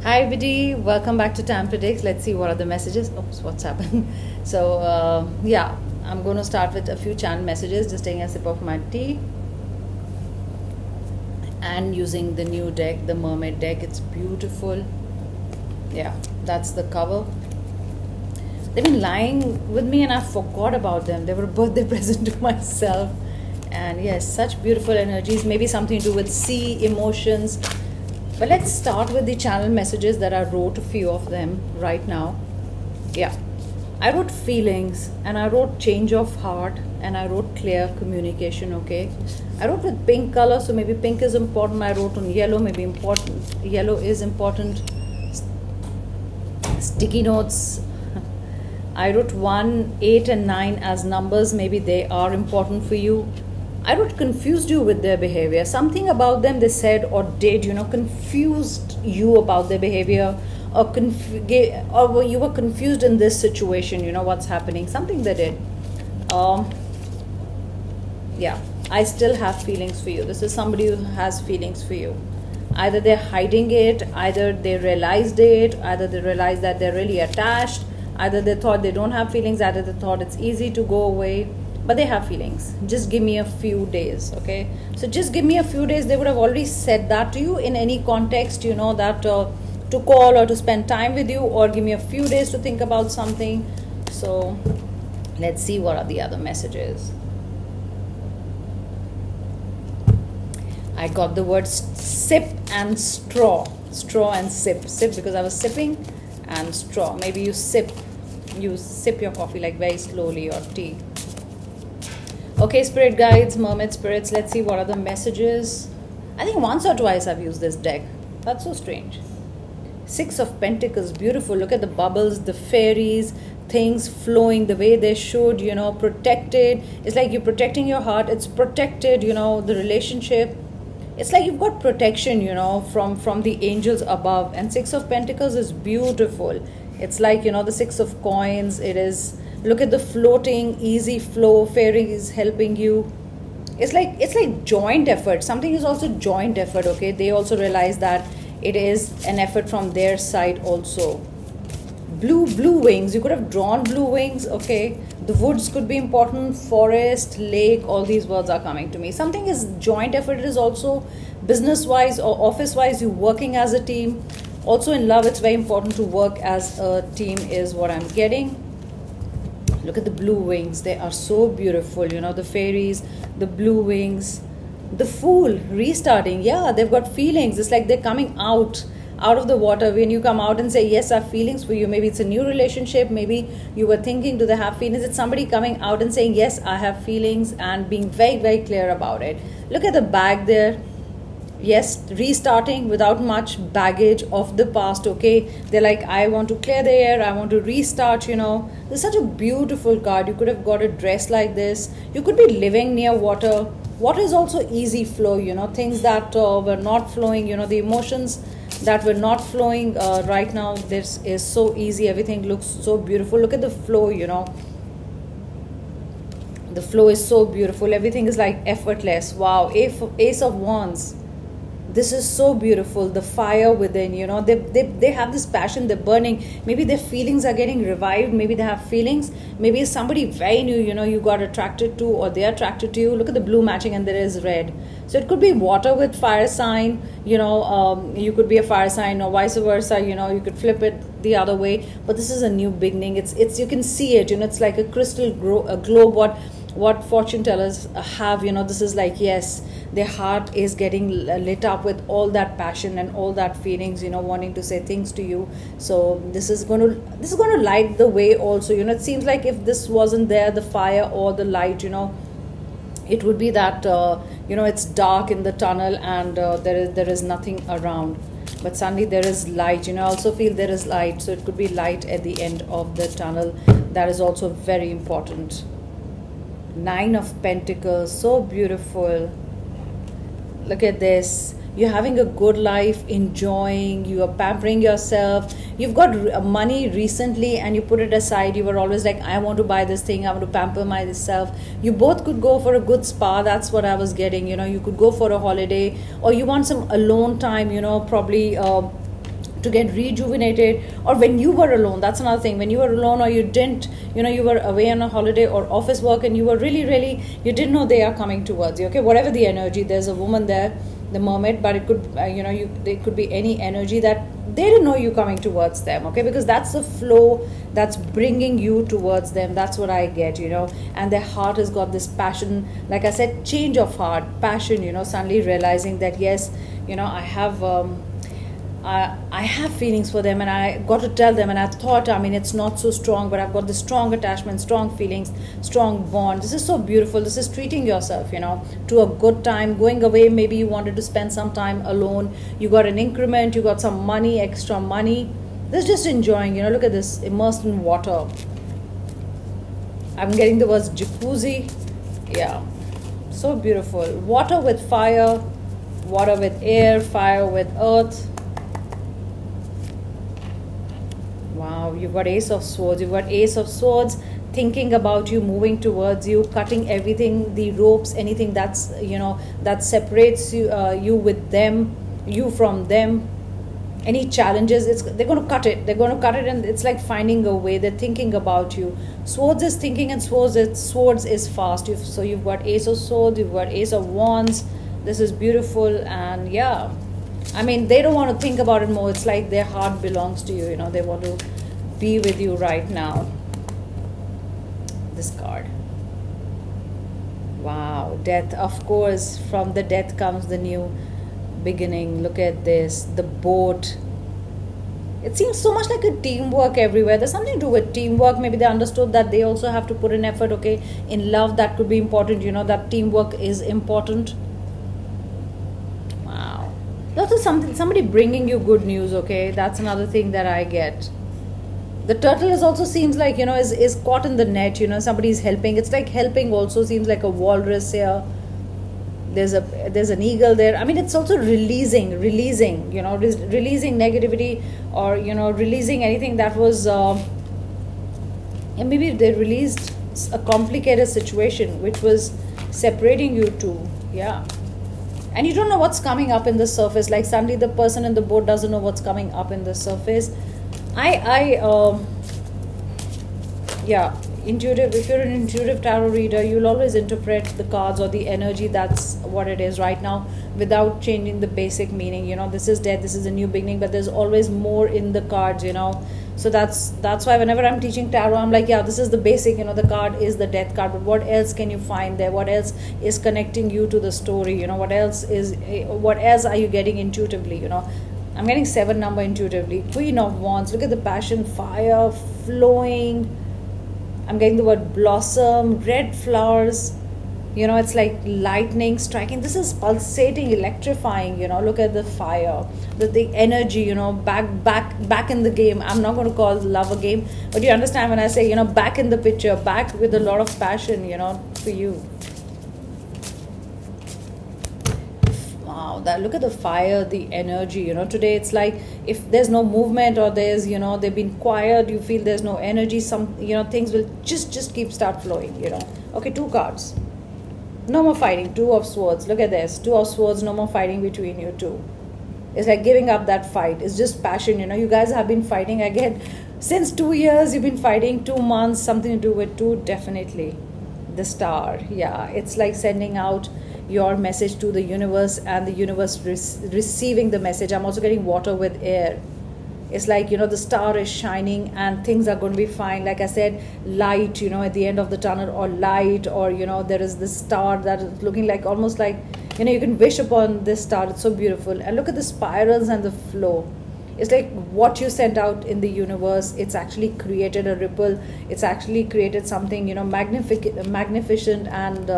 Hi Vidhi, welcome back to Tam Predicts. Let's see what are the messages. Oops, what's happened? So yeah, I'm going to start with a few channel messages. Just taking a sip of my tea and using the new deck, the Mermaid deck. It's beautiful. Yeah, that's the cover. They've been lying with me and I forgot about them. They were a birthday present to myself. And yes, such beautiful energies. Maybe something to do with sea, emotions. But let's start with the channel messages that I wrote, a few of them right now. Yeah, I wrote feelings and I wrote change of heart and I wrote clear communication. Okay, I wrote with pink color, so maybe pink is important. I wrote on yellow, maybe important. Yellow is important. Sticky notes. I wrote 1, 8 and 9 as numbers. Maybe they are important for you. I wrote confused you with their behavior. Something about them they said or did, confused you about their behavior, or you were confused in this situation, what's happening. Something they did. Yeah, I still have feelings for you. This is somebody who has feelings for you. Either they're hiding it, either they realized it, either they realized that they're really attached, either they thought they don't have feelings, either they thought it's easy to go away. But they have feelings. Just give me a few days, okay? So just give me a few days. They would have already said that to you in any context, that to call or to spend time with you, or give me a few days to think about something. So let's see what are the other messages. I got the words sip and straw. Straw and sip. Sip because I was sipping, and straw. Maybe you sip your coffee like very slowly, or tea. Okay, spirit guides, mermaid spirits, let's see what are the messages. I think once or twice I've used this deck. That's so strange. 6 of Pentacles, beautiful. Look at the bubbles, the fairies, things flowing the way they should, protected. It's like you're protecting your heart. It's protected, the relationship. It's like you've got protection, from the angels above. And 6 of Pentacles is beautiful. It's like, the 6 of coins. It is... Look at the floating, easy flow, fairies helping you. It's like joint effort. Something is also joint effort, okay? They also realize that it is an effort from their side also. Blue wings. You could have drawn blue wings, okay? The woods could be important, forest, lake, all these words are coming to me. Something is joint effort. It is also business-wise or office-wise, you're working as a team. Also in love, it's very important to work as a team is what I'm getting. Look at the blue wings. They are so beautiful. The fairies, the blue wings, the Fool restarting. Yeah, they've got feelings. It's like they're coming out of the water. When you come out and say, yes, I have feelings for you. Maybe it's a new relationship. Maybe you were thinking, do they have feelings? It's somebody coming out and saying, yes, I have feelings, and being very, very clear about it. Look at the bag there. Yes, restarting without much baggage of the past, okay? They're like, I want to clear the air, I want to restart, This is such a beautiful card. You could have got a dress like this. You could be living near water. Water is also easy flow, things that were not flowing, the emotions that were not flowing right now. This is so easy. Everything looks so beautiful. Look at the flow, The flow is so beautiful. Everything is like effortless. Wow, Ace of Wands. This is so beautiful. The fire within, they have this passion, they're burning. Maybe their feelings are getting revived. Maybe they have feelings. Maybe it's somebody very new, you got attracted to, or they're attracted to you. Look at the blue matching and there is red. So it could be water with fire sign, you could be a fire sign, or vice versa, you could flip it the other way. But this is a new beginning. It's you can see it, it's like a crystal globe, what fortune tellers have, this is like, yes, their heart is getting lit up with all that passion and all that feelings, wanting to say things to you. So this is going to light the way also. It seems like if this wasn't there, the fire or the light, it would be that it's dark in the tunnel and there is nothing around. But suddenly there is light. I also feel there is light, so it could be light at the end of the tunnel. That is also very important. 9 of Pentacles, so beautiful. Look at this. You're having a good life, enjoying, you are pampering yourself. You've got money recently and you put it aside. You were always like, I want to buy this thing, I want to pamper myself. You both could go for a good spa. That's what I was getting. You could go for a holiday, or you want some alone time, probably to get rejuvenated. Or when you were alone, that's another thing, when you were alone, or you didn't, you were away on a holiday or office work, and you were really, you didn't know they are coming towards you. Okay, whatever the energy, there's a woman there, the mermaid, but it could it could be any energy that they didn't know you coming towards them. Okay, because that's the flow that's bringing you towards them. That's what I get. And their heart has got this passion, like I said, change of heart, passion, suddenly realizing that yes, I have feelings for them, and I got to tell them, and I thought, it's not so strong, but I've got this strong attachment, strong feelings, strong bond. This is so beautiful. This is treating yourself, to a good time, going away. Maybe you wanted to spend some time alone. You got an increment, you got some money, extra money. This is just enjoying, look at this, immersed in water. I'm getting the words jacuzzi. Yeah, so beautiful. Water with fire, water with air, fire with earth. Wow, you've got Ace of Swords. You've got Ace of Swords thinking about you, moving towards you, cutting everything, the ropes, anything that's, that separates you with them, you from them. Any challenges, they're going to cut it. They're going to cut it, and it's like finding a way. They're thinking about you. Swords is thinking, and swords is fast. So you've got Ace of Swords, you've got Ace of Wands. This is beautiful, and yeah. They don't want to think about it more. It's like their heart belongs to you, they want to be with you right now. This card. Wow, death. Of course, from the death comes the new beginning. Look at this, the boat. It seems so much like a teamwork everywhere. There's something to do with teamwork. Maybe they understood that they also have to put in effort. Okay, in love, that could be important, that teamwork is important. Also somebody bringing you good news. Okay, that's another thing that I get. The turtle is also seems like is caught in the net. Somebody's helping. It's like helping also seems like a walrus here. There's an eagle there. It's also releasing releasing negativity, or releasing anything that was maybe they released a complicated situation which was separating you two. Yeah. And you don't know what's coming up in the surface. Like suddenly the person in the boat doesn't know what's coming up in the surface. Yeah, intuitive. If you're an intuitive tarot reader, you'll always interpret the cards or the energy. That's what it is right now, without changing the basic meaning. This is death. This is a new beginning. But there's always more in the cards. So that's why whenever I'm teaching tarot, I'm like, yeah, this is the basic, the card is the death card, but what else can you find there? What else is connecting you to the story? What else are you getting intuitively? I'm getting 7 number intuitively. Queen of Wands, look at the passion, fire flowing. I'm getting the word blossom, red flowers. It's like lightning striking. This is pulsating, electrifying. Look at the fire, the energy. Back in the game. I'm not going to call love a game, but you understand when I say back in the picture, back with a lot of passion. For you. Wow, look at the fire, the energy. Today it's like if there's no movement, or there's they've been quiet. You feel there's no energy. Some things will just start flowing. Okay, 2 cards. No more fighting. 2 of Swords. Look at this. 2 of Swords. No more fighting between you two. It's like giving up that fight. It's just passion. You guys have been fighting again since 2 years. You've been fighting 2 months. Something to do with 2. Definitely. The Star. Yeah. It's like sending out your message to the universe, and the universe receiving the message. I'm also getting water with air. It's like, the star is shining and things are going to be fine. Like I said, light, at the end of the tunnel, or light, or, there is this star that is looking like almost like, you can wish upon this star. It's so beautiful. And look at the spirals and the flow. It's like what you sent out in the universe, it's actually created a ripple. It's actually created something, magnificent, and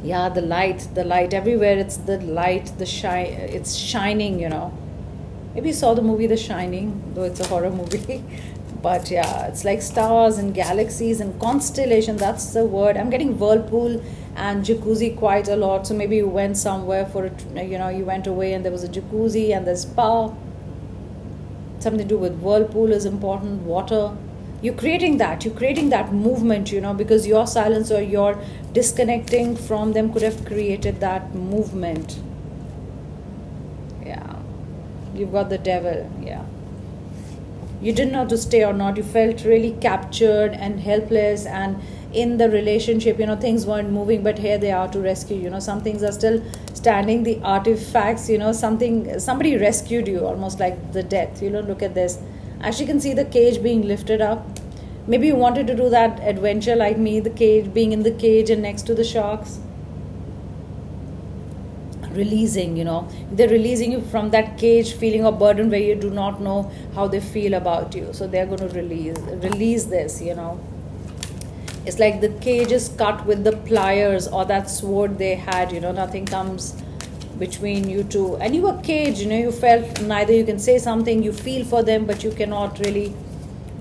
yeah, the light everywhere. It's the light, the shine. It's shining, Maybe you saw the movie The Shining, though it's a horror movie. But yeah, it's like stars and galaxies and constellation. That's the word. I'm getting whirlpool and jacuzzi quite a lot. So maybe you went somewhere for you went away and there was a jacuzzi and there's spa. Something to do with whirlpool is important. Water. You're creating that movement, because your silence or your disconnecting from them could have created that movement. Yeah. You've got the devil. Yeah. You didn't know to stay or not. You felt really captured and helpless, and in the relationship, things weren't moving, but here they are to rescue. Some things are still standing, the artifacts, somebody rescued you, almost like the death. Look at this. Actually, you can see the cage being lifted up. Maybe you wanted to do that adventure like me, the cage, being in the cage and next to the sharks. Releasing, they're releasing you from that cage feeling of burden where you do not know how they feel about you. So they're going to release this. It's like the cage is cut with the pliers or that sword they had. Nothing comes between you two, and you were caged. You felt neither you can say something, you feel for them, but you cannot really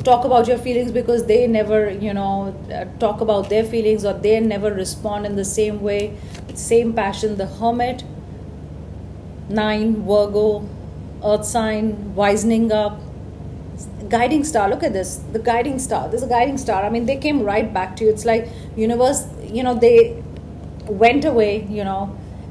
talk about your feelings because they never talk about their feelings, or they never respond in the same way, same passion. The Hermit, 9, Virgo, Earth sign, wisening up, guiding star. Look at this, the guiding star. There's a guiding star. I mean, they came right back to you. It's like universe, they went away,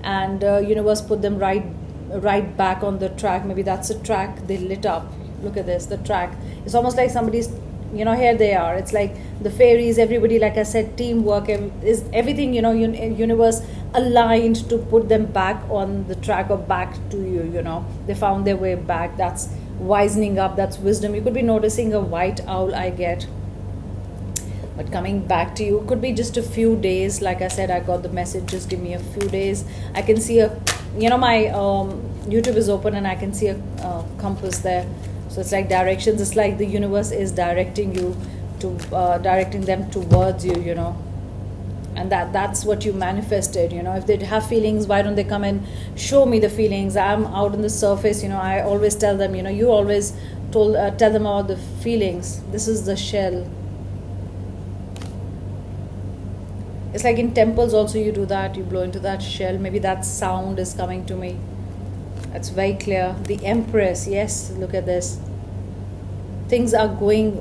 and universe put them right back on the track. Maybe that's a track they lit up. Look at this, the track. It's almost like somebody's, here they are. It's like the fairies, everybody, like I said, teamwork, is everything, universe aligned to put them back on the track, or back to you. They found their way back. That's wisening up, that's wisdom. You could be noticing a white owl, I get, but coming back to you. Could be just a few days. Like I said, I got the message, just give me a few days. I can see my YouTube is open, and I can see a compass there. So it's like directions. It's like the universe is directing you to directing them towards you, and that's what you manifested. If they have feelings, why don't they come and show me the feelings? I'm out on the surface. I always tell them, you always tell them about the feelings. This is the shell. It's like in temples also you do that. You blow into that shell. Maybe that sound is coming to me. That's very clear. The Empress, yes, look at this. Things are going,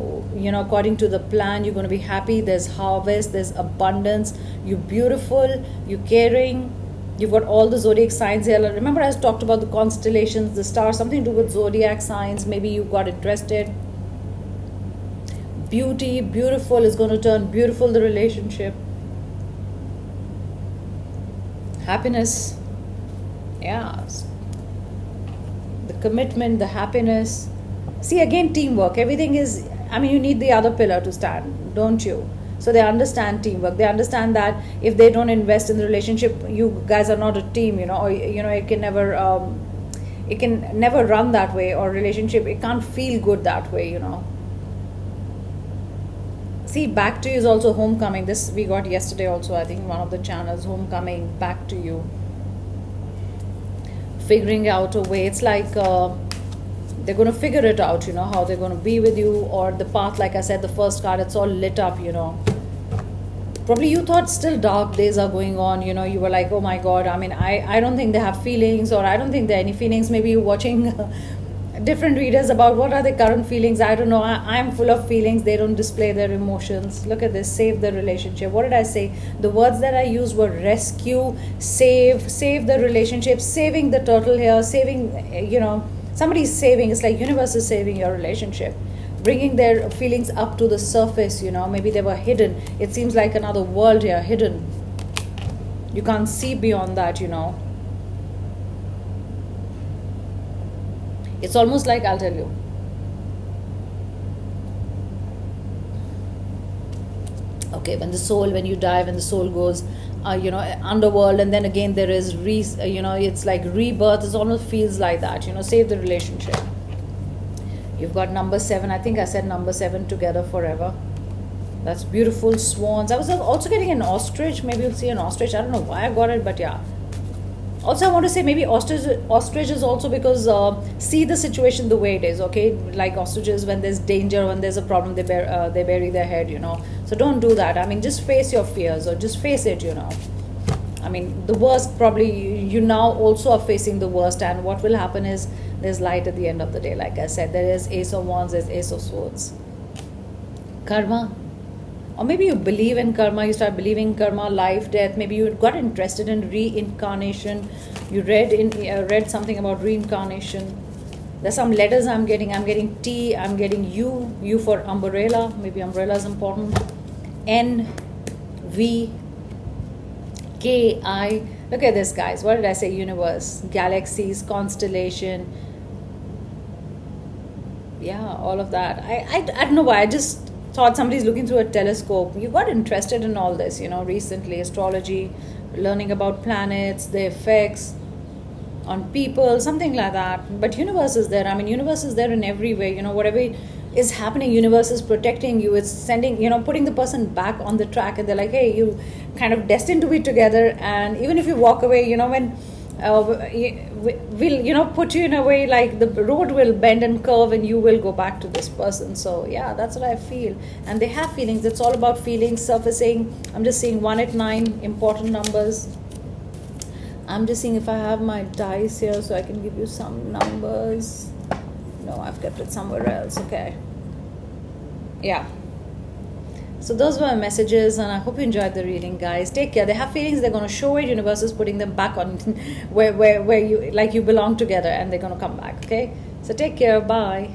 according to the plan. You're going to be happy. There's harvest, there's abundance. You're beautiful, you're caring. You've got all the zodiac signs here. Remember, I talked about the constellations, the stars, something to do with zodiac signs. Maybe you got interested. Beauty, beautiful is going to turn beautiful, the relationship. Happiness, yeah. The commitment, the happiness. See, again, teamwork. Everything is, you need the other pillar to stand, don't you? So they understand teamwork. They understand that if they don't invest in the relationship, you guys are not a team, or, it can never run that way, or relationship, it can't feel good that way, See, back to you is also homecoming. This we got yesterday also, I think, one of the channels, homecoming, back to you. Figuring out a way. It's like they're going to figure it out, how they're going to be with you, or the path. Like I said, the first card, it's all lit up, Probably you thought still dark days are going on, you were like, oh my God, I don't think they have feelings, or I don't think there are any feelings. Maybe you're watching different readers about what are the current feelings. I don't know. I'm full of feelings. They don't display their emotions. Look at this. Save the relationship. What did I say? The words that I used were rescue, save the relationship, saving the turtle here, saving, somebody's saving. It's like universe is saving your relationship, bringing their feelings up to the surface. Maybe they were hidden. It seems like another world here, hidden. You can't see beyond that. It's almost like, I'll tell you, okay, when you die, when the soul goes, underworld, and then again there is, it's like rebirth. It almost feels like that, save the relationship. You've got number 7. I think I said number 7, together forever. That's beautiful. Swans. I was also getting an ostrich. Maybe you'll see an ostrich. I don't know why I got it, but yeah. Also, I want to say maybe ostrich is also because see the situation the way it is, okay? Like ostriches, when there's danger, when there's a problem, they bury their head, So don't do that. Just face your fears, or just face it, The worst, probably you now also are facing the worst, and what will happen is there's light at the end of the day. Like I said, there is Ace of Wands, there's Ace of Swords. Karma. Or maybe you believe in karma, you start believing in karma, life, death. Maybe you got interested in reincarnation. You read something about reincarnation. There's some letters I'm getting T, I'm getting U for umbrella, maybe umbrella is important, N, V, K, I. Look at this, guys. What did I say? Universe, galaxies, constellation. Yeah, all of that. I don't know why. I just thought somebody's looking through a telescope. You got interested in all this, you know, recently. Astrology, learning about planets, their effects on people, something like that. But universe is there. I mean, universe is there in every way. You know, whatever is happening, universe is protecting you. It's sending, you know, putting the person back on the track, and they're like, hey, you kind of destined to be together. And even if you walk away, you know, when will, you know, put you in a way like the road will bend and curve and you will go back to this person. So yeah, that's what I feel. And they have feelings. It's all about feelings surfacing. I'm just seeing 1 at 9, important numbers. I'm just seeing if I have my dice here so I can give you some numbers. No, I've kept it somewhere else. Okay. Yeah. So those were my messages, and I hope you enjoyed the reading, guys. Take care. They have feelings. They're going to show it. Universe is putting them back on where you, like, you belong together, and they're going to come back. Okay. So take care. Bye.